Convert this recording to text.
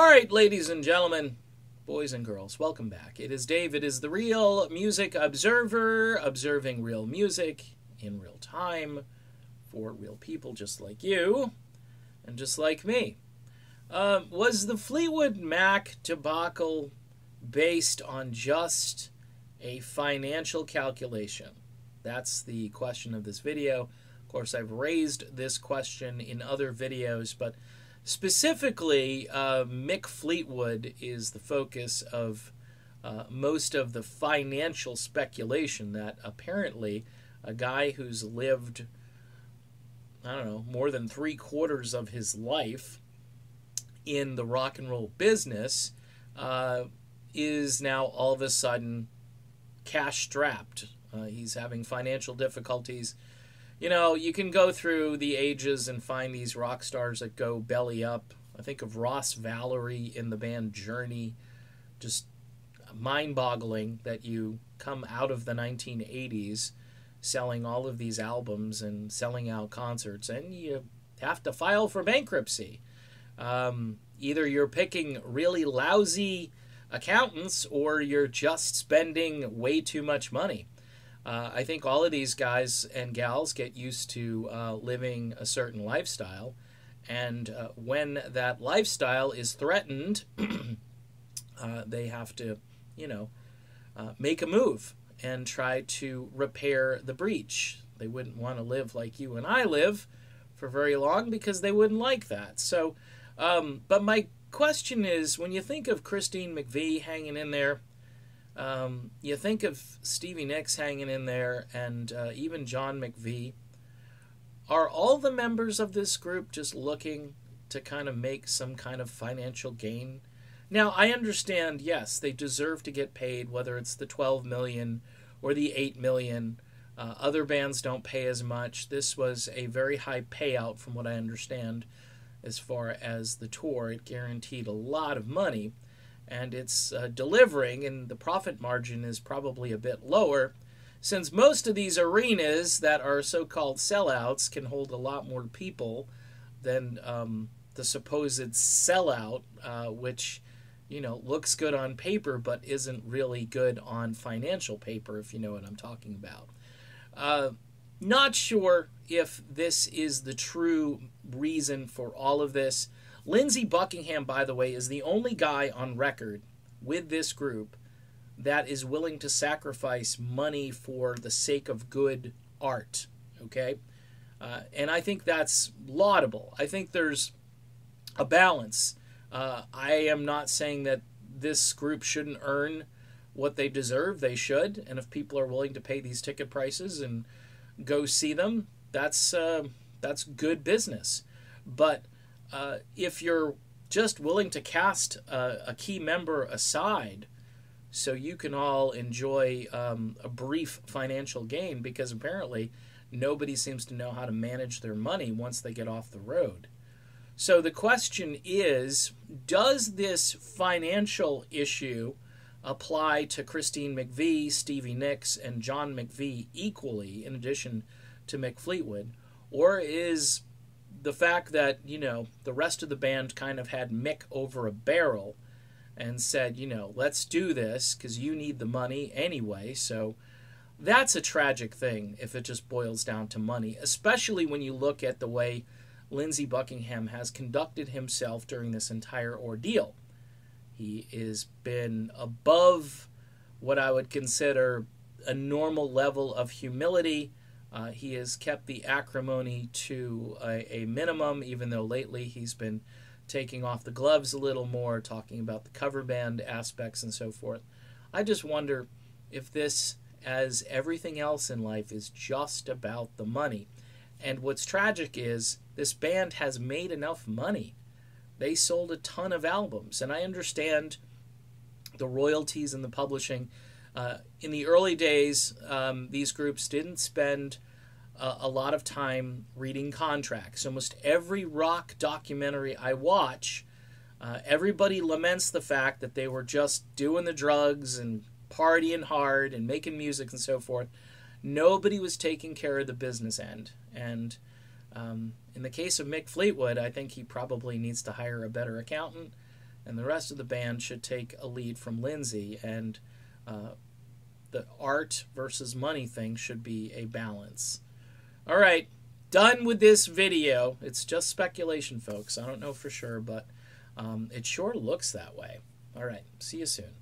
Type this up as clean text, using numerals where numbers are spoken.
All right, ladies and gentlemen, boys and girls, welcome back. It is Dave. It is the Real Music Observer, observing real music in real time for real people just like you and just like me. Was the Fleetwood Mac debacle based on just a financial calculation? That's the question of this video. Of course, I've raised this question in other videos, but specifically, Mick Fleetwood is the focus of most of the financial speculation that apparently a guy who's lived, I don't know, more than 3/4 of his life in the rock and roll business is now all of a sudden cash strapped. He's having financial difficulties. You know, you can go through the ages and find these rock stars that go belly up. I think of Ross Valerie in the band Journey. Just mind-boggling that you come out of the 1980s selling all of these albums and selling out concerts, and you have to file for bankruptcy. Either you're picking really lousy accountants or you're just spending way too much money. I think all of these guys and gals get used to living a certain lifestyle, and when that lifestyle is threatened, they have to, make a move and try to repair the breach. They wouldn't want to live like you and I live for very long because they wouldn't like that. So, but my question is, when you think of Christine McVie hanging in there, you think of Stevie Nicks hanging in there, and even John McVie. Are all the members of this group just looking to kind of make some kind of financial gain? Now, I understand, yes, they deserve to get paid, whether it's the $12 million or the $8 million. Other bands don't pay as much. This was a very high payout, from what I understand, as far as the tour. It guaranteed a lot of money. And it's delivering, and the profit margin is probably a bit lower, since most of these arenas that are so-called sellouts can hold a lot more people than the supposed sellout, which, looks good on paper but isn't really good on financial paper, if you know what I'm talking about. Not sure if this is the true reason for all of this. Lindsey Buckingham, by the way, is the only guy on record with this group that is willing to sacrifice money for the sake of good art, okay? And I think that's laudable. I think there's a balance. I am not saying that this group shouldn't earn what they deserve. They should. And if people are willing to pay these ticket prices and go see them, that's good business. But if you're just willing to cast a key member aside so you can all enjoy a brief financial gain, because apparently nobody seems to know how to manage their money once they get off the road. So the question is, does this financial issue apply to Christine McVie, Stevie Nicks, and John McVie equally, in addition to Mick Fleetwood? Or is the fact that, the rest of the band kind of had Mick over a barrel and said, let's do this because you need the money anyway. So that's a tragic thing if it just boils down to money, especially when you look at the way Lindsey Buckingham has conducted himself during this entire ordeal. He has been above what I would consider a normal level of humility. He has kept the acrimony to a minimum, even though lately he's been taking off the gloves a little more, talking about the cover band aspects and so forth. I just wonder if this, as everything else in life, is just about the money. And what's tragic is this band has made enough money. They sold a ton of albums, and I understand the royalties and the publishing. In the early days, these groups didn't spend a lot of time reading contracts. Almost every rock documentary I watch, everybody laments the fact that they were just doing the drugs and partying hard and making music and so forth. Nobody was taking care of the business end. And in the case of Mick Fleetwood, I think he probably needs to hire a better accountant and the rest of the band should take a lead from Lindsey, and the art versus money thing should be a balance. All right, done with this video. It's just speculation, folks. I don't know for sure, but it sure looks that way. All right, see you soon.